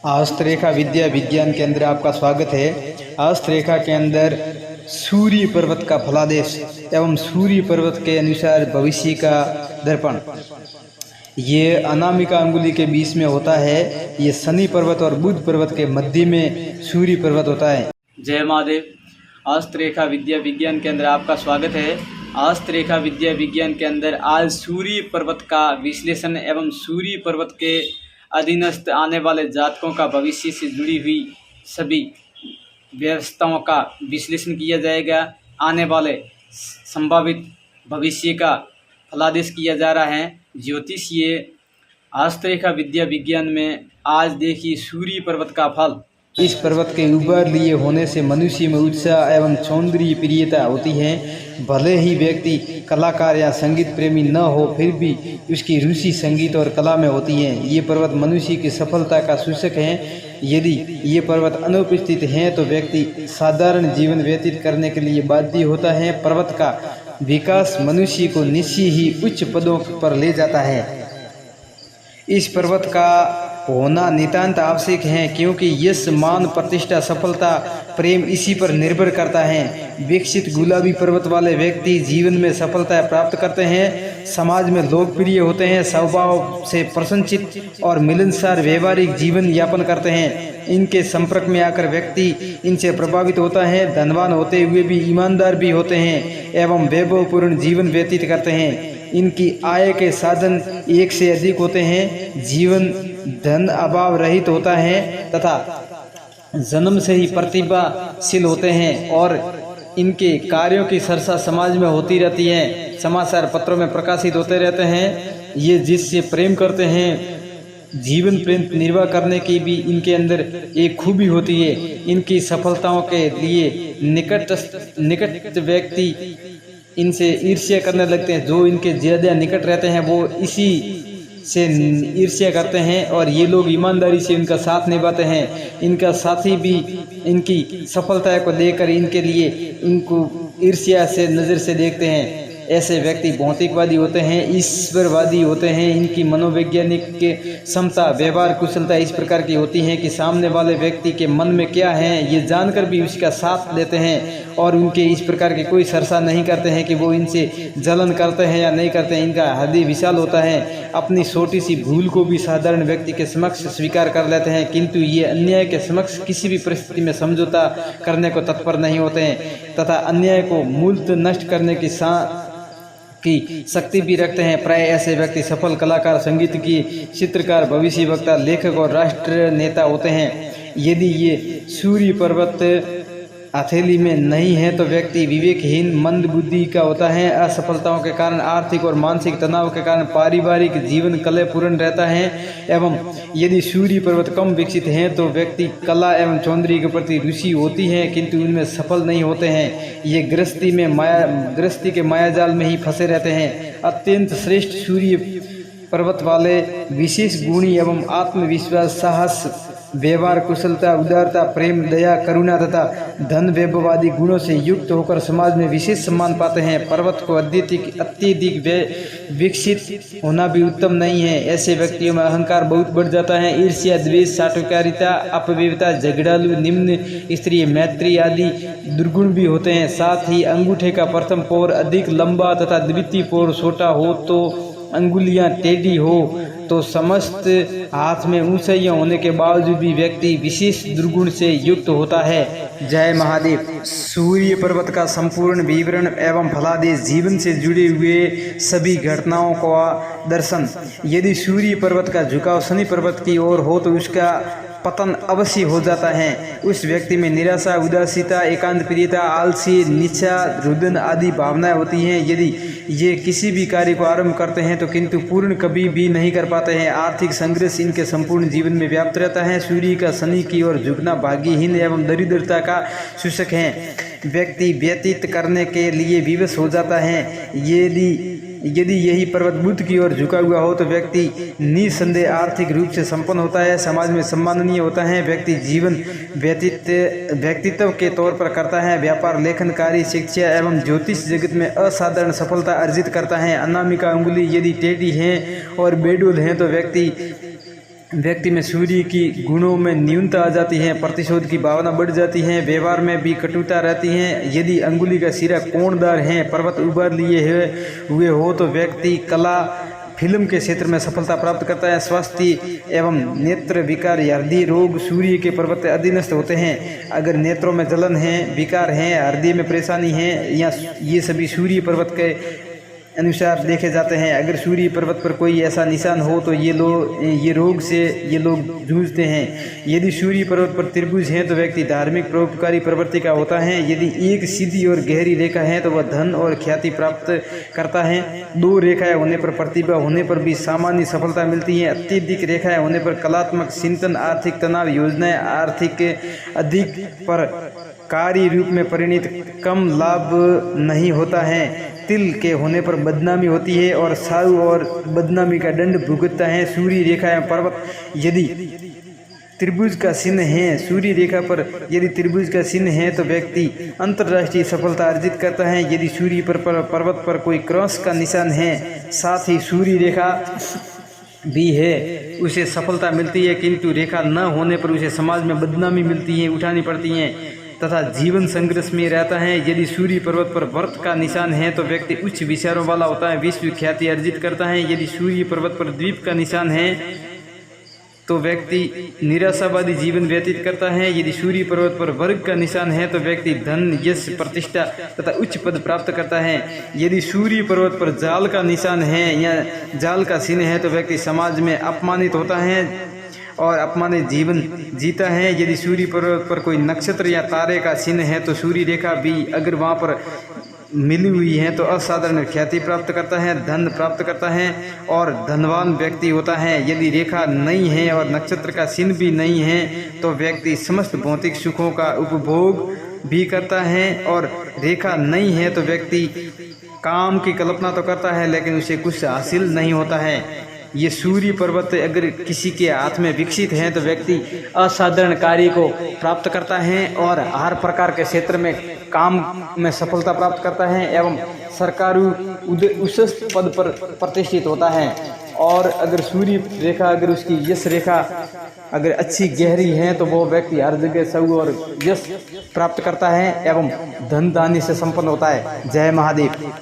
हस्तरेखा विद्या विज्ञान के अंदर आपका स्वागत है। हस्तरेखा के अंदर सूर्य पर्वत का फलादेश एवं सूर्य पर्वत के अनुसार भविष्य का दर्पण, ये अनामिका अंगुली के बीच में होता है। ये शनि पर्वत और बुध पर्वत के मध्य में सूर्य पर्वत होता है। जय महादेव। हस्तरेखा विद्या विज्ञान के अंदर आपका स्वागत है। हस्तरेखा विद्या विज्ञान के अंदर आज सूर्य पर्वत का विश्लेषण एवं सूर्य पर्वत के अधीनस्थ आने वाले जातकों का भविष्य से जुड़ी हुई सभी व्यवस्थाओं का विश्लेषण किया जाएगा। आने वाले संभावित भविष्य का फलादेश किया जा रहा है। ज्योतिषीय हस्तरेखा विद्या विज्ञान में आज देखिए सूर्य पर्वत का फल। इस पर्वत के उभर लिए होने से मनुष्य में उत्साह एवं सौंदर्य प्रियता होती है। भले ही व्यक्ति कलाकार या संगीत प्रेमी न हो, फिर भी उसकी रुचि संगीत और कला में होती है। ये पर्वत मनुष्य की सफलता का सूचक है। यदि ये पर्वत अनुपस्थित हैं तो व्यक्ति साधारण जीवन व्यतीत करने के लिए बाध्य होता है। पर्वत का विकास मनुष्य को निश्चय ही उच्च पदों पर ले जाता है। इस पर्वत का होना नितांत आवश्यक है, क्योंकि यश, मान, प्रतिष्ठा, सफलता, प्रेम इसी पर निर्भर करता है। विकसित गुलाबी पर्वत वाले व्यक्ति जीवन में सफलता प्राप्त करते हैं, समाज में लोकप्रिय होते हैं, स्वभाव से प्रसन्नचित्त और मिलनसार व्यवहारिक जीवन यापन करते हैं। इनके संपर्क में आकर व्यक्ति इनसे प्रभावित होता है। धनवान होते हुए भी ईमानदार भी होते हैं एवं वैभवपूर्ण जीवन व्यतीत करते हैं। इनकी आय के साधन एक से अधिक होते हैं। जीवन धन अभाव रहित होता है तथा जन्म से ही प्रतिभाशील होते हैं और इनके कार्यों की चर्चा समाज में होती रहती है, समाचार पत्रों में प्रकाशित होते रहते हैं। ये जिससे प्रेम करते हैं, जीवन प्रेम निर्वाह करने की भी इनके अंदर एक खूबी होती है। इनकी सफलताओं के लिए निकट व्यक्ति इनसे ईर्ष्या करने लगते हैं। जो इनके ज़्यादा निकट रहते हैं वो इसी से ईर्ष्या करते हैं और ये लोग ईमानदारी से इनका साथ निभाते हैं। इनका साथी भी इनकी सफलता को लेकर इनके लिए इनको ईर्ष्या से नज़र से देखते हैं। ऐसे व्यक्ति भौतिकवादी होते हैं, ईश्वरवादी होते हैं। इनकी मनोवैज्ञानिक के क्षमता, व्यवहार कुशलता इस प्रकार की होती है कि सामने वाले व्यक्ति के मन में क्या है ये जानकर भी उसका साथ लेते हैं और उनके इस प्रकार की कोई चर्चा नहीं करते हैं कि वो इनसे जलन करते हैं या नहीं करते हैं। इनका हृदय विशाल होता है। अपनी छोटी सी भूल को भी साधारण व्यक्ति के समक्ष स्वीकार कर लेते हैं, किंतु ये अन्याय के समक्ष किसी भी परिस्थिति में समझौता करने को तत्पर नहीं होते हैं तथा अन्याय को मूलतः नष्ट करने की शक्ति भी रखते हैं। प्राय ऐसे व्यक्ति सफल कलाकार, संगीत की चित्रकार, भविष्य वक्ता, लेखक और राष्ट्र नेता होते हैं। यदि ये सूर्य पर्वत हथेली में नहीं है तो व्यक्ति विवेकहीन, मंद बुद्धि का होता है। असफलताओं के कारण, आर्थिक और मानसिक तनाव के कारण पारिवारिक जीवन कलहपूर्ण रहता है। एवं यदि सूर्य पर्वत कम विकसित हैं तो व्यक्ति कला एवं सौंदर्य के प्रति रुचि होती है, किंतु उनमें सफल नहीं होते हैं। ये गृहस्थी के मायाजाल में ही फंसे रहते हैं। अत्यंत श्रेष्ठ सूर्य पर्वत वाले विशेष गुणी एवं आत्मविश्वास, साहस, व्यवहार कुशलता, उदारता, प्रेम, दया, करुणा तथा धन वैभवादी गुणों से युक्त होकर समाज में विशेष सम्मान पाते हैं। पर्वत को अत्यधिक विकसित होना भी उत्तम नहीं है। ऐसे व्यक्तियों में अहंकार बहुत बढ़ जाता है। ईर्ष्या, द्वेष, साटवकारिता, अपवित्रता, झगड़ालू, निम्न स्तरीय मैत्री आदि दुर्गुण भी होते हैं। साथ ही अंगूठे का प्रथम पोर अधिक लंबा तथा द्वितीय पोर छोटा हो तो अंगुलियां टेढ़ी हो तो समस्त हाथ में ऊंचाइयां होने के बावजूद भी व्यक्ति विशेष दुर्गुण से युक्त होता है। जय महादेव। सूर्य पर्वत का संपूर्ण विवरण एवं फलादेश, जीवन से जुड़े हुए सभी घटनाओं का दर्शन। यदि सूर्य पर्वत का झुकाव शनि पर्वत की ओर हो तो उसका पतन अवश्य हो जाता है। उस व्यक्ति में निराशा, उदासीता, एकांत प्रियता, आलसी, निच्छा, रुदन आदि भावनाएं होती हैं। यदि ये किसी भी कार्य को आरंभ करते हैं तो किंतु पूर्ण कभी भी नहीं कर पाते हैं। आर्थिक संघर्ष इनके संपूर्ण जीवन में व्याप्त रहता है। सूर्य का शनि की ओर झुकना भाग्यहीन एवं दरिद्रता का सूचक है। व्यक्ति व्यतीत करने के लिए विवश हो जाता है। यदि यही पर्वत बुध की ओर झुका हुआ हो तो व्यक्ति निसंदेह आर्थिक रूप से संपन्न होता है, समाज में सम्माननीय होता है। व्यक्ति जीवन व्यक्तित्व के तौर पर करता है। व्यापार, लेखन कार्य, शिक्षा एवं ज्योतिष जगत में असाधारण सफलता अर्जित करता है। अनामिका अंगुली यदि टेढ़ी है और बेडूल है तो व्यक्ति व्यक्ति में सूर्य की गुणों में न्यूनता आ जाती है, प्रतिशोध की भावना बढ़ जाती है, व्यवहार में भी कटुता रहती है। यदि अंगुली का सिरा कोणदार है, पर्वत उभार लिए हुए हो तो व्यक्ति कला फिल्म के क्षेत्र में सफलता प्राप्त करता है। स्वास्थ्य एवं नेत्र विकार या हृदय रोग सूर्य के पर्वत अधीनस्थ होते हैं। अगर नेत्रों में जलन है, विकार है, हृदय में परेशानी है, या ये सभी सूर्य पर्वत के अनुसार देखे जाते हैं। अगर सूर्य पर्वत पर कोई ऐसा निशान हो तो ये रोग से ये लोग जूझते हैं। यदि सूर्य पर्वत पर त्रिभुज है तो व्यक्ति धार्मिक परोपकारी प्रवृत्ति का होता है। यदि एक सीधी और गहरी रेखा है तो वह धन और ख्याति प्राप्त करता है। दो रेखाएं होने पर, प्रतिभा होने पर भी सामान्य सफलता मिलती है। अत्यधिक रेखाएं होने पर कलात्मक चिंतन, आर्थिक तनाव, योजनाएं आर्थिक अधिक पर कार्य रूप में परिणित कम लाभ नहीं होता है। तिल के होने पर बदनामी होती है और साहू और बदनामी का दंड भुगतता है। सूर्य रेखा एवं पर्वत यदि त्रिभुज का चिन्ह है, सूर्य रेखा पर यदि त्रिभुज का चिन्ह है तो व्यक्ति अंतर्राष्ट्रीय सफलता अर्जित करता है। यदि सूर्य पर पर्वत पर कोई क्रॉस का निशान है, साथ ही सूर्य रेखा भी है, उसे सफलता मिलती है, किंतु रेखा न होने पर उसे समाज में बदनामी मिलती है, उठानी पड़ती है तथा जीवन संघर्ष में रहता है। यदि सूर्य पर्वत पर व्रत का निशान है तो व्यक्ति उच्च विचारों वाला होता है, विश्व ख्याति अर्जित करता है। यदि सूर्य पर्वत पर द्वीप का निशान है तो व्यक्ति निराशावादी जीवन व्यतीत करता है। यदि सूर्य पर्वत पर वर्ग का निशान है तो व्यक्ति धन, यश, प्रतिष्ठा तथा उच्च पद प्राप्त करता है। यदि सूर्य पर्वत पर जाल का निशान है या जाल का चिन्ह है तो व्यक्ति समाज में अपमानित होता है और अपमानित जीवन जीता है। यदि सूर्य पर्वत पर कोई नक्षत्र या तारे का चिन्ह है तो सूर्य रेखा भी अगर वहाँ पर मिली हुई है तो असाधारण ख्याति प्राप्त करता है, धन प्राप्त करता है और धनवान व्यक्ति होता है। यदि रेखा नहीं है और नक्षत्र का चिन्ह भी नहीं है तो व्यक्ति समस्त भौतिक सुखों का उपभोग भी करता है, और रेखा नहीं है तो व्यक्ति काम की कल्पना तो करता है लेकिन उसे कुछ हासिल नहीं होता है। ये सूर्य पर्वत अगर किसी के हाथ में विकसित है तो व्यक्ति असाधारण कार्य को प्राप्त करता है और हर प्रकार के क्षेत्र में काम में सफलता प्राप्त करता है एवं सरकारी उच्च पद पर प्रतिष्ठित होता है। और अगर सूर्य रेखा, अगर उसकी यश रेखा अगर अच्छी गहरी है तो वो व्यक्ति हर जगह सब और यश प्राप्त करता है एवं धन धान्य से संपन्न होता है। जय महादेव।